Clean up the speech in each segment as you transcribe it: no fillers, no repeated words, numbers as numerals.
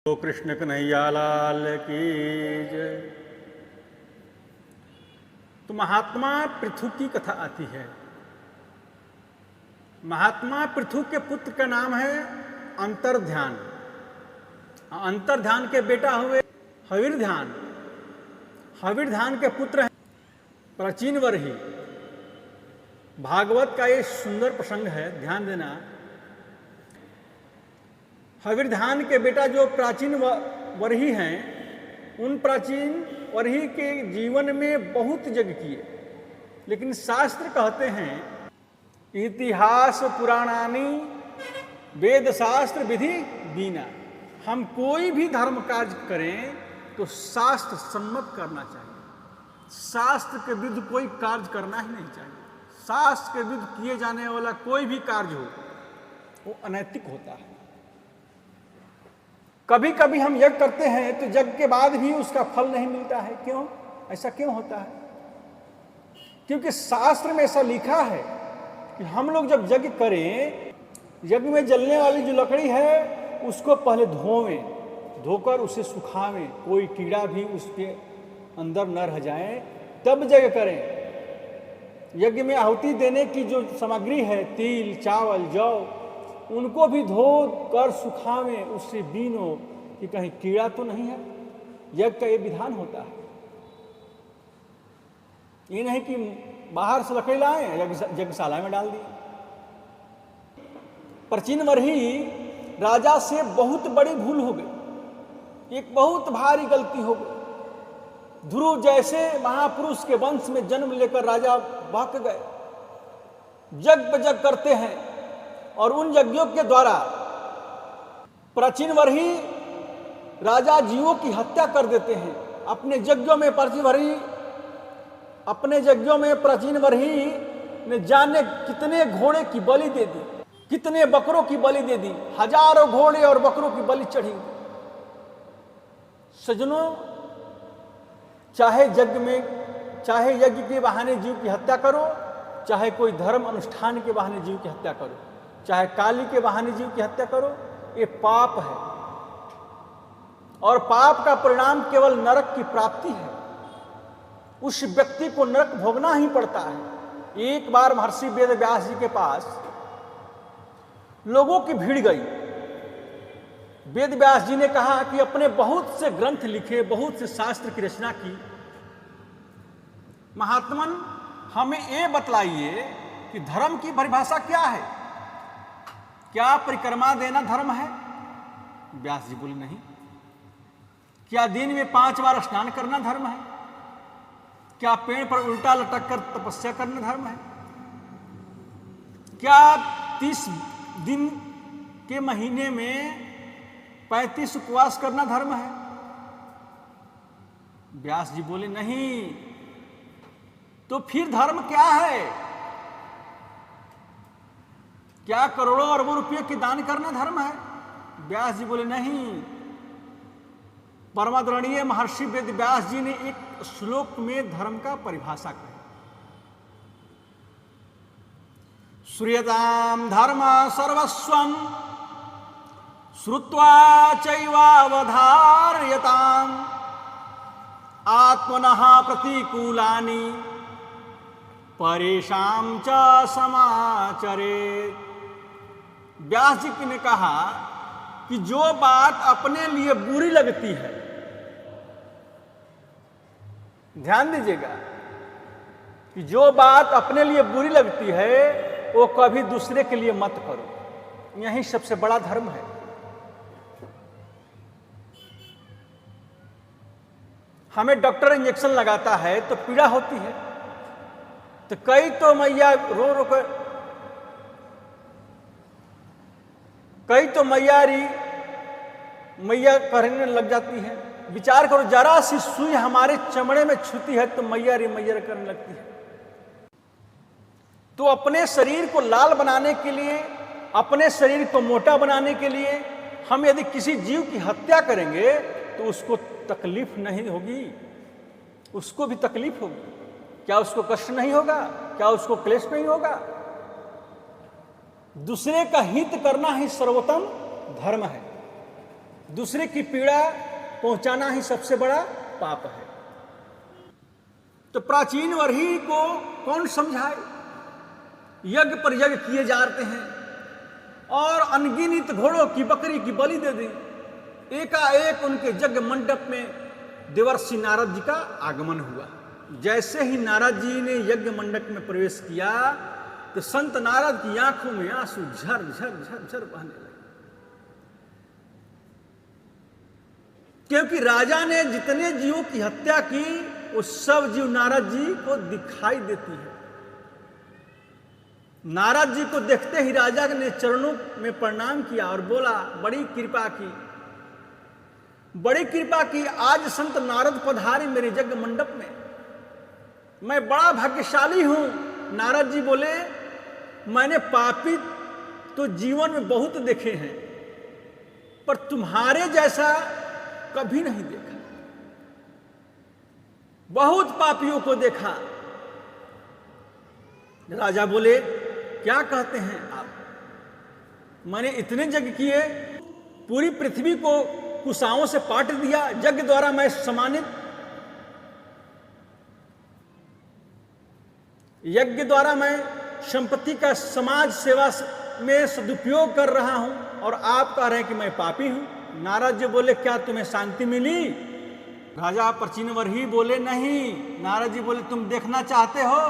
तो कृष्ण कन्हैया लाल की जय। तो महात्मा पृथु की कथा आती है। महात्मा पृथु के पुत्र का नाम है अंतर्ध्यान। अंतर्ध्यान के बेटा हुए हविर्ध्यान। हविर्ध्यान के पुत्र हैं प्राचीन वर्ही। भागवत का ये सुंदर प्रसंग है, ध्यान देना। हविर्ध्यान के बेटा जो प्राचीन वर्ही हैं, उन प्राचीन वर्ही के जीवन में बहुत यज्ञ किए, लेकिन शास्त्र कहते हैं इतिहास पुराणानी वेद शास्त्र विधि बीना। हम कोई भी धर्म कार्य करें तो शास्त्र सम्मत करना चाहिए। शास्त्र के विरुद्ध कोई कार्य करना ही नहीं चाहिए। शास्त्र के विरुद्ध किए जाने वाला कोई भी कार्य हो वो अनैतिक होता है। कभी कभी हम यज्ञ करते हैं तो यज्ञ के बाद भी उसका फल नहीं मिलता है। क्यों? ऐसा क्यों होता है? क्योंकि शास्त्र में ऐसा लिखा है कि हम लोग जब यज्ञ करें, यज्ञ में जलने वाली जो लकड़ी है उसको पहले धोवें, धोकर उसे सुखावें, कोई कीड़ा भी उसके अंदर न रह जाए, तब यज्ञ करें। यज्ञ में आहुति देने की जो सामग्री है, तिल, चावल, जौ, उनको भी धो कर सुखावें, उससे बीनो कि कहीं कीड़ा तो नहीं है। यज्ञ का ये विधान होता है। ये नहीं कि बाहर से लकड़ी लाए यज्ञशाला में डाल दिए। प्राचीन वर्ही राजा से बहुत बड़ी भूल हो गई, एक बहुत भारी गलती हो गई। ध्रुव जैसे महापुरुष के वंश में जन्म लेकर राजा बहक गए। यज्ञ करते हैं और उन यज्ञों के द्वारा प्राचीन वर्ही राजा जीवों की हत्या कर देते हैं। अपने यज्ञों में प्राचीन वर्ही ने जाने कितने घोड़े की बलि दे दी, कितने बकरों की बलि दे दी। हजारों घोड़े और बकरों की बलि चढ़ी। सज्जनों, चाहे यज्ञ के बहाने जीव की हत्या करो, चाहे कोई धर्म अनुष्ठान के बहाने जीव की हत्या करो, चाहे काली के बहाने जीव की हत्या करो, ये पाप है। और पाप का परिणाम केवल नरक की प्राप्ति है। उस व्यक्ति को नरक भोगना ही पड़ता है। एक बार महर्षि वेद व्यास जी के पास लोगों की भीड़ गई। वेद व्यास जी ने कहा कि अपने बहुत से ग्रंथ लिखे, बहुत से शास्त्र की रचना की, महात्मन हमें ये बतलाइए कि धर्म की परिभाषा क्या है? क्या परिक्रमा देना धर्म है? व्यास जी बोले नहीं। क्या दिन में 5 बार स्नान करना धर्म है? क्या पेड़ पर उल्टा लटक कर तपस्या करना धर्म है? क्या 30 दिन के महीने में 35 उपवास करना धर्म है? व्यास जी बोले नहीं। तो फिर धर्म क्या है? क्या करोड़ों अरबों रुपये के दान करना धर्म है? व्यास जी बोले नहीं। परमादरणीय महर्षि वेद व्यास जी ने एक श्लोक में धर्म का परिभाषा कही। श्रूयतां धर्म सर्वस्वं श्रुत्वा चैवावधार्यताम् आत्मनः प्रतिकूलानि परेषां च समाचरेत्। व्यास जी ने कहा कि जो बात अपने लिए बुरी लगती है, ध्यान दीजिएगा, कि जो बात अपने लिए बुरी लगती है वो कभी दूसरे के लिए मत करो। यही सबसे बड़ा धर्म है। हमें डॉक्टर इंजेक्शन लगाता है तो पीड़ा होती है, तो कई तो मैया रो रो कर, कई तो मैया कहने लग जाती है। विचार करो, जरा सी सुई हमारे चमड़े में छूती है तो मैया करने लगती है। तो अपने शरीर को लाल बनाने के लिए, अपने शरीर को मोटा बनाने के लिए हम यदि किसी जीव की हत्या करेंगे तो उसको तकलीफ नहीं होगी? उसको भी तकलीफ होगी। क्या उसको कष्ट नहीं होगा? क्या उसको क्लेश नहीं होगा? दूसरे का हित करना ही सर्वोत्तम धर्म है। दूसरे की पीड़ा पहुंचाना ही सबसे बड़ा पाप है। तो प्राचीन वर्ही को कौन समझाए? यज्ञ पर यज्ञ किए जाते हैं और अनगिनत घोड़ों की बकरी की बलि दे दी। एकाएक उनके यज्ञ मंडप में देवर्षि नारद जी का आगमन हुआ। जैसे ही नारद जी ने यज्ञ मंडप में प्रवेश किया तो संत नारद की आंखों में आंसू झर झर झर झर बहने लगे, क्योंकि राजा ने जितने जीवों की हत्या की वो सब जीव नारद जी को दिखाई देती है। नारद जी को देखते ही राजा ने चरणों में प्रणाम किया और बोला, बड़ी कृपा की, बड़ी कृपा की, आज संत नारद पधारे मेरे यज्ञ मंडप में, मैं बड़ा भाग्यशाली हूं। नारद जी बोले, मैंने पापी तो जीवन में बहुत देखे हैं, पर तुम्हारे जैसा कभी नहीं देखा। बहुत पापियों को देखा। राजा बोले, क्या कहते हैं आप? मैंने इतने यज्ञ किए, पूरी पृथ्वी को कुशाओं से पाट दिया, यज्ञ द्वारा मैं सम्मानित, यज्ञ द्वारा मैं संपत्ति का समाज सेवा में सदुपयोग कर रहा हूं, और आप कह रहे हैं कि मैं पापी हूं। नारद जी बोले, क्या तुम्हें शांति मिली? राजा प्राचीन वर्ही बोले, नहीं। नारद जी बोले, तुम देखना चाहते हो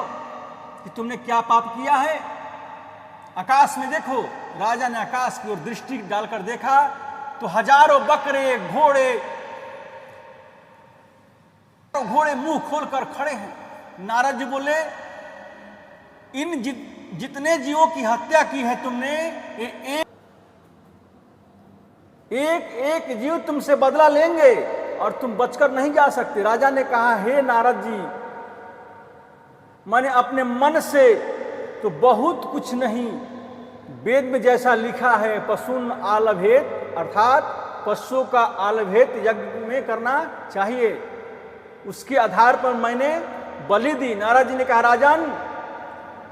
कि तुमने क्या पाप किया है? आकाश में देखो। राजा ने आकाश की ओर दृष्टि डालकर देखा तो हजारों बकरे घोड़े मुंह खोलकर खड़े हैं। नारद जी बोले, इन जितने जीवों की हत्या की है तुमने, एक जीव तुमसे बदला लेंगे और तुम बचकर नहीं जा सकते। राजा ने कहा, हे नारद जी, मैंने अपने मन से तो बहुत कुछ नहीं, वेद में जैसा लिखा है, पशुन आलभेत, अर्थात पशुओं का आलभेत यज्ञ में करना चाहिए, उसके आधार पर मैंने बलि दी। नारद जी ने कहा, राजन,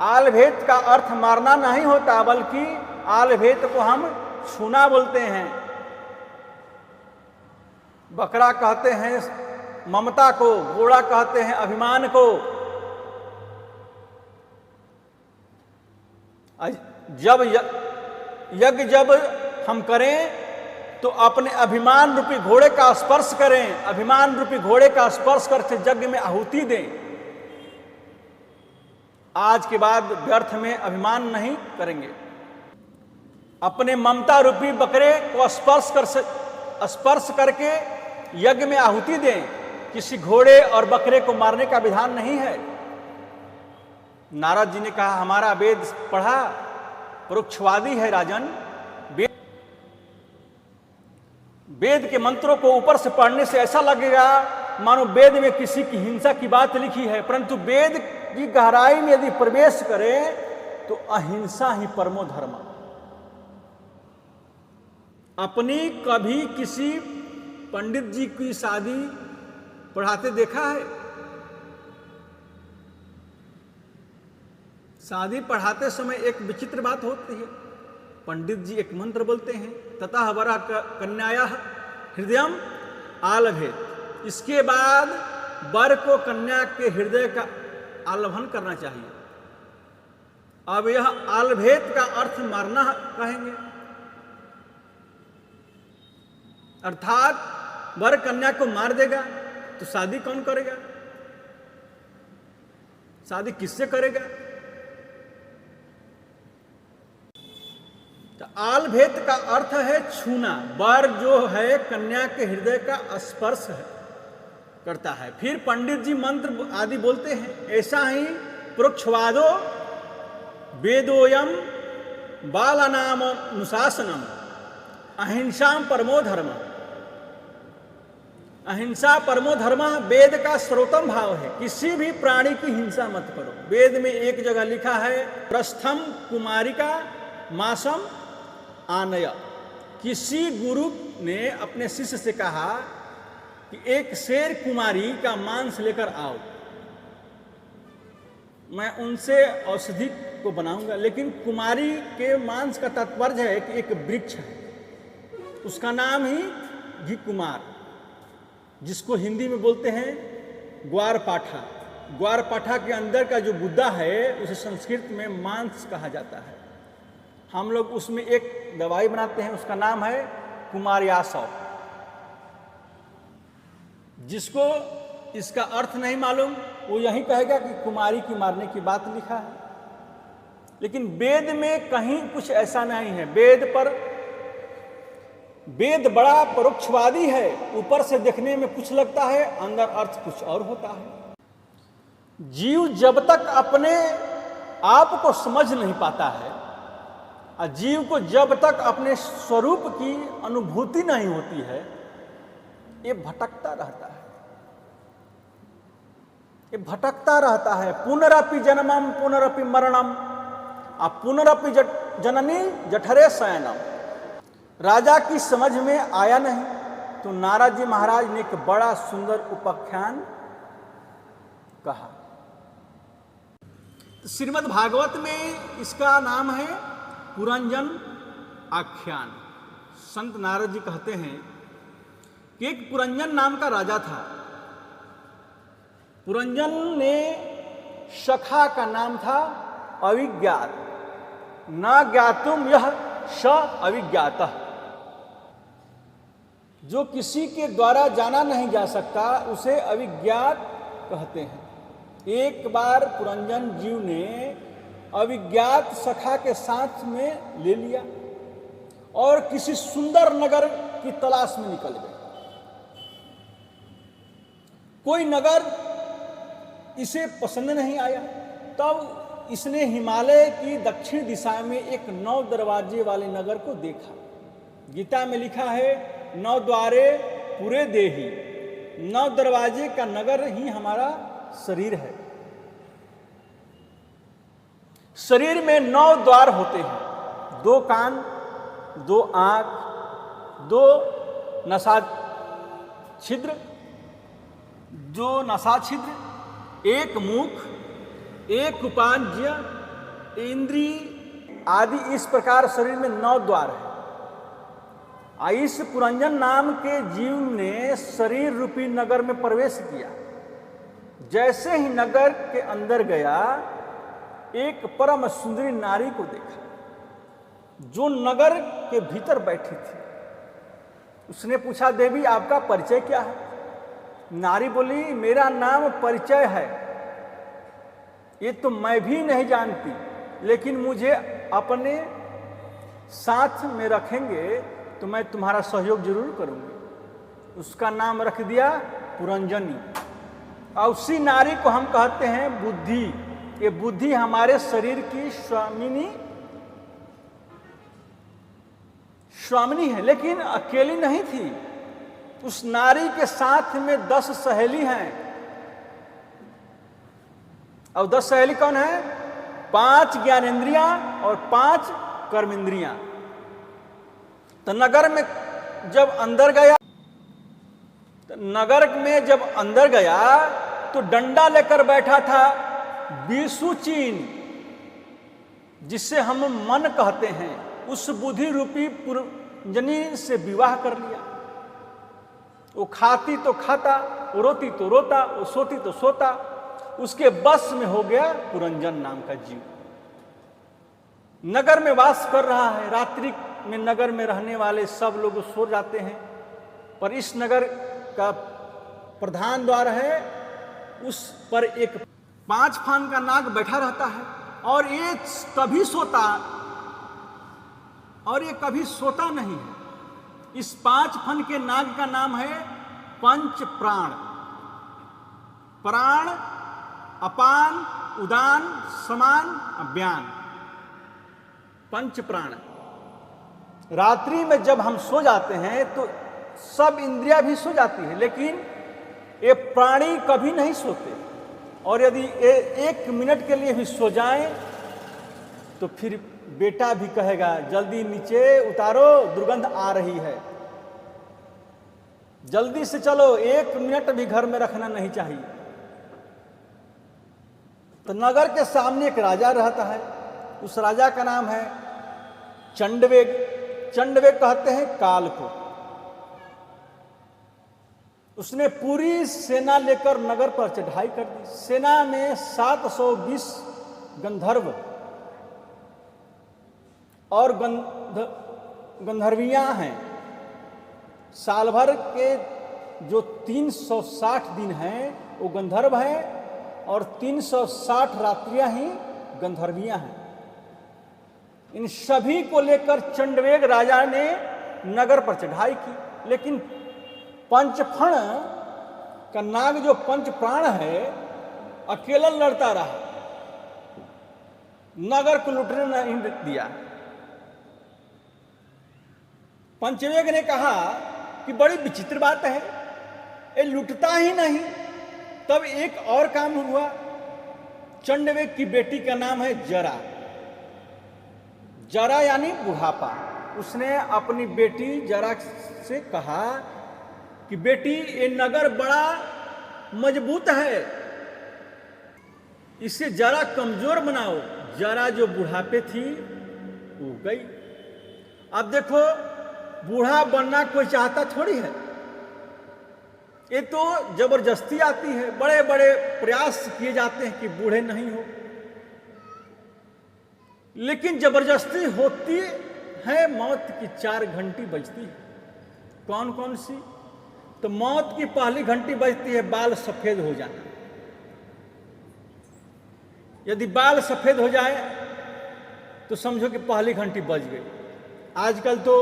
आलभेत का अर्थ मारना नहीं होता, बल्कि आलभेत को हम छूना बोलते हैं। बकरा कहते हैं ममता को, घोड़ा कहते हैं अभिमान को। जब यज्ञ जब हम करें तो अपने अभिमान रूपी घोड़े का स्पर्श करें, अभिमान रूपी घोड़े का स्पर्श करके यज्ञ में आहुति दें। आज के बाद व्यर्थ में अभिमान नहीं करेंगे। अपने ममता रूपी बकरे को स्पर्श करके यज्ञ में आहुति दें। किसी घोड़े और बकरे को मारने का विधान नहीं है। नारद जी ने कहा, हमारा वेद पढ़ा, परोक्षवादी है राजन। वेद के मंत्रों को ऊपर से पढ़ने से ऐसा लगेगा मानो वेद में किसी की हिंसा की बात लिखी है, परंतु वेद की गहराई में यदि प्रवेश करें तो अहिंसा ही परमो धर्म। अपनी कभी किसी पंडित जी की शादी पढ़ाते देखा है? शादी पढ़ाते समय एक विचित्र बात होती है। पंडित जी एक मंत्र बोलते हैं, ततः वरः कन्यायाः हृदयम आलभेत। इसके बाद वर को कन्या के हृदय का आलभन करना चाहिए। अब यह आलभेत का अर्थ मारना कहेंगे, अर्थात वर कन्या को मार देगा तो शादी कौन करेगा? शादी किससे करेगा? तो आलभेत का अर्थ है छूना। वर जो है कन्या के हृदय का स्पर्श है, करता है। फिर पंडित जी मंत्र आदि बोलते हैं। ऐसा ही परोक्षवादो वेदोयम बालानाम अनुशासनम अहिंसा परमो धर्म। अहिंसा परमो धर्म वेद का सर्वोत्तम भाव है। किसी भी प्राणी की हिंसा मत करो। वेद में एक जगह लिखा है, प्रस्थम कुमारिका मासम आनय। किसी गुरु ने अपने शिष्य से कहा कि एक शेर कुमारी का मांस लेकर आओ, मैं उनसे औषधि को बनाऊंगा। लेकिन कुमारी के मांस का तात्पर्य है कि एक वृक्ष है, उसका नाम ही घी कुमार, जिसको हिंदी में बोलते हैं ग्वार पाठा। ग्वार पाठा के अंदर का जो गुद्दा है उसे संस्कृत में मांस कहा जाता है। हम लोग उसमें एक दवाई बनाते हैं, उसका नाम है कुमारयासव। जिसको इसका अर्थ नहीं मालूम वो यही कहेगा कि कुमारी की मारने की बात लिखा है, लेकिन वेद में कहीं कुछ ऐसा नहीं है। वेद बड़ा परोक्षवादी है, ऊपर से देखने में कुछ लगता है, अंदर अर्थ कुछ और होता है। जीव जब तक अपने आप को समझ नहीं पाता है, और जीव को जब तक अपने स्वरूप की अनुभूति नहीं होती है, ये भटकता रहता है। ये भटकता रहता है। पुनरपि जन्मम पुनरपि मरणम और पुनरपि जननी जठरे शयनम। राजा की समझ में आया नहीं तो नारद जी महाराज ने एक बड़ा सुंदर उपाख्यान कहा। श्रीमद् भागवत में इसका नाम है पुरंजन आख्यान। संत नारद जी कहते हैं कि एक पुरंजन नाम का राजा था। पुरंजन ने सखा का नाम था अविज्ञात, न ज्ञातुम यह स अविज्ञातः। जो किसी के द्वारा जाना नहीं जा सकता उसे अविज्ञात कहते हैं। एक बार पुरंजन जीव ने अविज्ञात सखा के साथ में ले लिया और किसी सुंदर नगर की तलाश में निकल गए। कोई नगर इसे पसंद नहीं आया, तब इसने हिमालय की दक्षिण दिशा में एक 9 दरवाजे वाले नगर को देखा। गीता में लिखा है 9 द्वारे पूरे देही। 9 दरवाजे का नगर ही हमारा शरीर है। शरीर में 9 द्वार होते हैं, 2 कान, 2 आंख, 2 नसा छिद्र, 2 नसा छिद्र, 1 मुख, 1 उपांज्य, इंद्रिय आदि। इस प्रकार शरीर में 9 द्वार है। इस पुरंजन नाम के जीव ने शरीर रूपी नगर में प्रवेश किया। जैसे ही नगर के अंदर गया, एक परम सुंदरी नारी को देखा जो नगर के भीतर बैठी थी। उसने पूछा, देवी आपका परिचय क्या है? नारी बोली, मेरा नाम परिचय है, ये तो मैं भी नहीं जानती, लेकिन मुझे अपने साथ में रखेंगे तो मैं तुम्हारा सहयोग जरूर करूंगी। उसका नाम रख दिया पुरंजनी। और उसी नारी को हम कहते हैं बुद्धि। ये बुद्धि हमारे शरीर की स्वामिनी है, लेकिन अकेली नहीं थी। उस नारी के साथ में 10 सहेली हैं। और 10 सहेली कौन है? 5 ज्ञानेंद्रियां और 5 कर्मेंद्रियां। तो नगर में जब अंदर गया तो डंडा लेकर बैठा था विषुचीन, जिससे हम मन कहते हैं। उस बुद्धि रूपी पुरंजनी से विवाह कर लिया। वो खाती तो खाता, वो रोती तो रोता, वो सोती तो सोता। उसके बस में हो गया पुरंजन नाम का जीव। नगर में वास कर रहा है। रात्रि में नगर में रहने वाले सब लोग सो जाते हैं, पर इस नगर का प्रधान द्वार है, उस पर एक 5 फान का नाग बैठा रहता है और ये कभी सोता नहीं है। इस 5 फन के नाग का नाम है पंच प्राण। प्राण, अपान, उदान, समान, व्यान, पंच प्राण। रात्रि में जब हम सो जाते हैं तो सब इंद्रियां भी सो जाती है, लेकिन ये प्राणी कभी नहीं सोते। और यदि 1 मिनट के लिए भी सो जाएं तो फिर बेटा भी कहेगा, जल्दी नीचे उतारो, दुर्गंध आ रही है, जल्दी से चलो, 1 मिनट भी घर में रखना नहीं चाहिए। तो नगर के सामने एक राजा रहता है। उस राजा का नाम है चंडवेग। चंडवेग कहते हैं काल को। उसने पूरी सेना लेकर नगर पर चढ़ाई कर दी। सेना में 720 गंधर्व और गंधर्वियां हैं। साल भर के जो 360 दिन हैं वो गंधर्व हैं और 360 रात्रियां ही गंधर्वियां हैं। इन सभी को लेकर चंडवेग राजा ने नगर पर चढ़ाई की, लेकिन पंचफण का नाग जो पंच प्राण है अकेला लड़ता रहा, नगर को लुटने नहीं दिया। पंचवेग ने कहा कि बड़ी विचित्र बात है, ये लुटता ही नहीं। तब एक और काम हुआ। चंडवेग की बेटी का नाम है जरा। जरा यानी बुढ़ापा। उसने अपनी बेटी जरा से कहा कि बेटी ये नगर बड़ा मजबूत है, इसे जरा कमजोर बनाओ। जरा जो बुढ़ापे थी वो गई। अब देखो बूढ़ा बनना कोई चाहता थोड़ी है, ये तो जबरदस्ती आती है। बड़े बड़े प्रयास किए जाते हैं कि बूढ़े नहीं हो, लेकिन जबरदस्ती होती है। मौत की 4 घंटी बजती है। कौन कौन सी? तो मौत की पहली घंटी बजती है बाल सफेद हो जाना। यदि बाल सफेद हो जाए तो समझो कि पहली घंटी बज गई। आजकल तो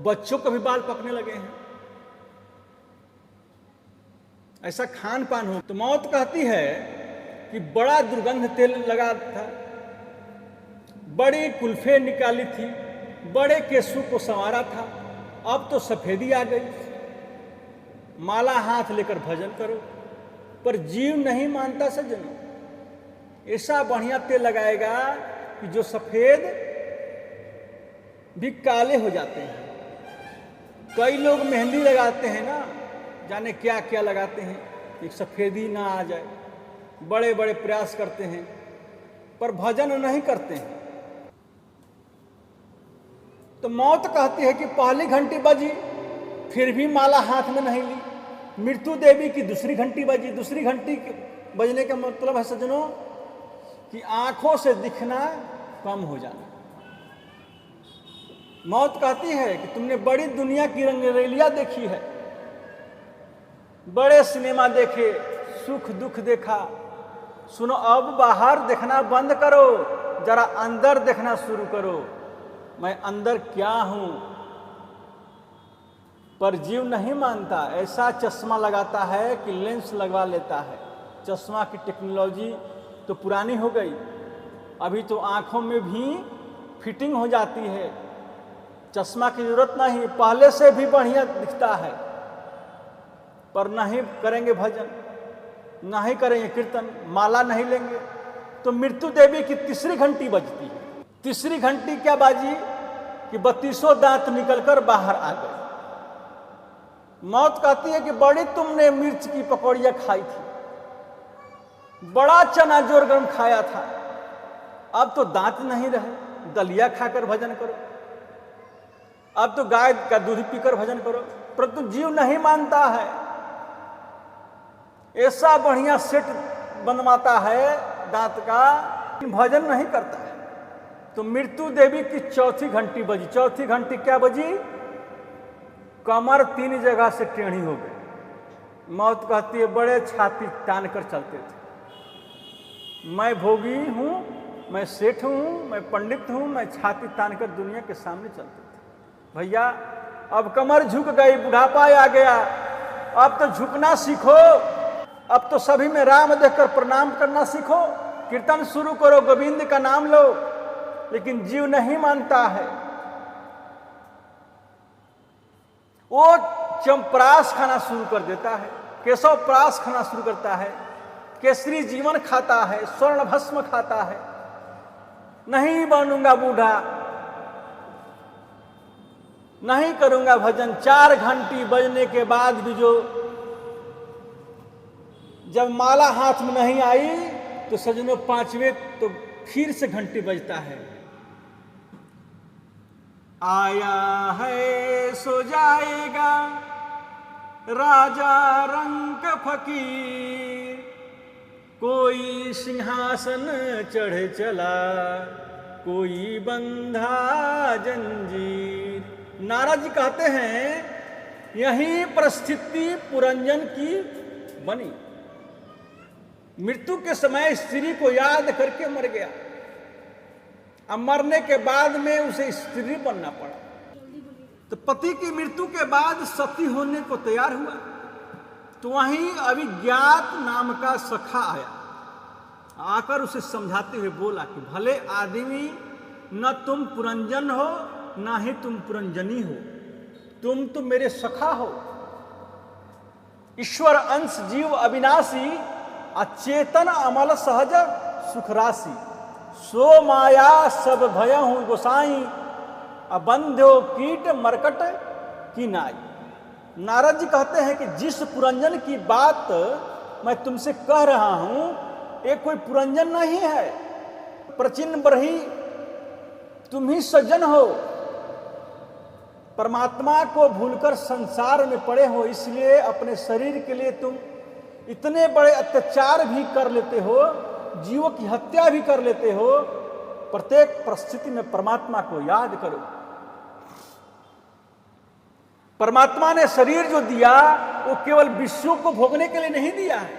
बच्चों को भी बाल पकने लगे हैं, ऐसा खान पान हो। तो मौत कहती है कि बड़ा दुर्गंध तेल लगा था, बड़ी कुल्फे निकाली थी, बड़े केसों को संवारा था, अब तो सफेदी आ गई। माला हाथ लेकर भजन करो, पर जीव नहीं मानता सज्जनों। ऐसा बढ़िया तेल लगाएगा कि जो सफेद भी काले हो जाते हैं। कई लोग मेहंदी लगाते हैं ना, जाने क्या क्या लगाते हैं कि सफेदी ना आ जाए, बड़े बड़े प्रयास करते हैं, पर भजन नहीं करते हैं। तो मौत कहती है कि पहली घंटी बजी, फिर भी माला हाथ में नहीं ली। मृत्यु देवी की दूसरी घंटी बजी। दूसरी घंटी बजने का मतलब है सज्जनों कि आंखों से दिखना कम हो जाना। मौत कहती है कि तुमने बड़ी दुनिया की रंगरेलिया देखी है, बड़े सिनेमा देखे, सुख दुख देखा। सुनो, अब बाहर देखना बंद करो, जरा अंदर देखना शुरू करो। मैं अंदर क्या हूं? पर जीव नहीं मानता। ऐसा चश्मा लगाता है कि लेंस लगवा लेता है। चश्मा की टेक्नोलॉजी तो पुरानी हो गई, अभी तो आंखों में भी फिटिंग हो जाती है, चश्मा की जरूरत नहीं, पहले से भी बढ़िया दिखता है। पर नहीं करेंगे भजन, नहीं करेंगे कीर्तन, माला नहीं लेंगे। तो मृत्यु देवी की तीसरी घंटी बजती है। तीसरी घंटी क्या बाजी कि 32 दांत निकलकर बाहर आ गए। मौत कहती है कि बड़ी तुमने मिर्च की पकौड़ियां खाई थी, बड़ा चना जोर गरम खाया था, अब तो दांत नहीं रहे, दलिया खाकर भजन करो, अब तो गाय का दूध पीकर भजन करो। परंतु जीव नहीं मानता है। ऐसा बढ़िया सेट बनवाता है दांत का, भजन नहीं करता है। तो मृत्यु देवी की चौथी घंटी बजी। चौथी घंटी क्या बजी? कमर 3 जगह से टेढ़ी हो गई। मौत कहती है बड़े छाती तान कर चलते थे, मैं भोगी हूं, मैं सेठ हूं, मैं पंडित हूं, मैं छाती तान कर दुनिया के सामने चलते थे। भैया अब कमर झुक गई, बुढ़ापा आ गया, अब तो झुकना सीखो। अब तो सभी में राम देखकर प्रणाम करना सीखो, कीर्तन शुरू करो, गोविंद का नाम लो। लेकिन जीव नहीं मानता है। वो चंपरास खाना शुरू कर देता है, केशव प्रास खाना शुरू करता है, केसरी जीवन खाता है, स्वर्ण भस्म खाता है। नहीं बनूंगा बूढ़ा, नहीं करूंगा भजन। 4 घंटी बजने के बाद भी जब माला हाथ में नहीं आई तो सजनों 5वें तो फिर से घंटी बजता है। आया है सो जाएगा, राजा रंक फकीर, कोई सिंहासन चढ़ चला, कोई बंधा जंजीर। नारद जी कहते हैं यही परिस्थिति पुरंजन की बनी। मृत्यु के समय स्त्री को याद करके मर गया, अब मरने के बाद में उसे स्त्री बनना पड़ा। तो पति की मृत्यु के बाद सती होने को तैयार हुआ, तो वहीं अभिज्ञात नाम का सखा आया, आकर उसे समझाते हुए बोला कि भले आदमी, न तुम पुरंजन हो ना ही तुम पुरंजनी हो, तुम तो मेरे सखा हो। ईश्वर अंश जीव अविनाशी, अचेतन अमल सहज सुखराशि, सो माया सब भय हूं गोसाई, अबंध्यो कीट मरकट की नाई। नारद जी कहते हैं कि जिस पुरंजन की बात मैं तुमसे कह रहा हूं, ये कोई पुरंजन नहीं है, प्रचिन्न बरही तुम ही सज्जन हो, परमात्मा को भूलकर संसार में पड़े हो, इसलिए अपने शरीर के लिए तुम इतने बड़े अत्याचार भी कर लेते हो, जीवों की हत्या भी कर लेते हो। प्रत्येक परिस्थिति में परमात्मा को याद करो। परमात्मा ने शरीर जो दिया वो केवल विषयों को भोगने के लिए नहीं दिया है,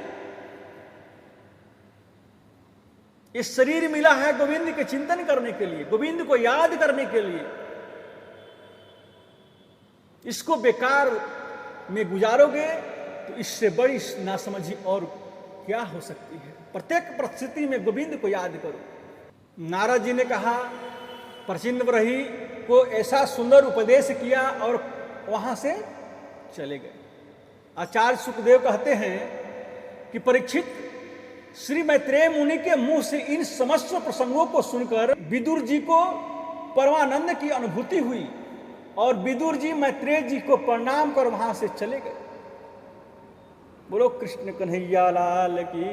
ये शरीर मिला है गोविंद के चिंतन करने के लिए, गोविंद को याद करने के लिए। इसको बेकार में गुजारोगे तो इससे बड़ी नासमझी और क्या हो सकती है। प्रत्येक परिस्थिति में गोविंद को याद करो। नारद जी ने कहा, प्रचिन्न बरही को ऐसा सुंदर उपदेश किया और वहां से चले गए। आचार्य सुखदेव कहते हैं कि परीक्षित, श्री मैत्रेय मुनि के मुंह से इन समस्त प्रसंगों को सुनकर विदुर जी को परमानंद की अनुभूति हुई और विदुर जी मैत्रेय जी को प्रणाम कर वहां से चले गए। बोलो कृष्ण कन्हैया लाल की।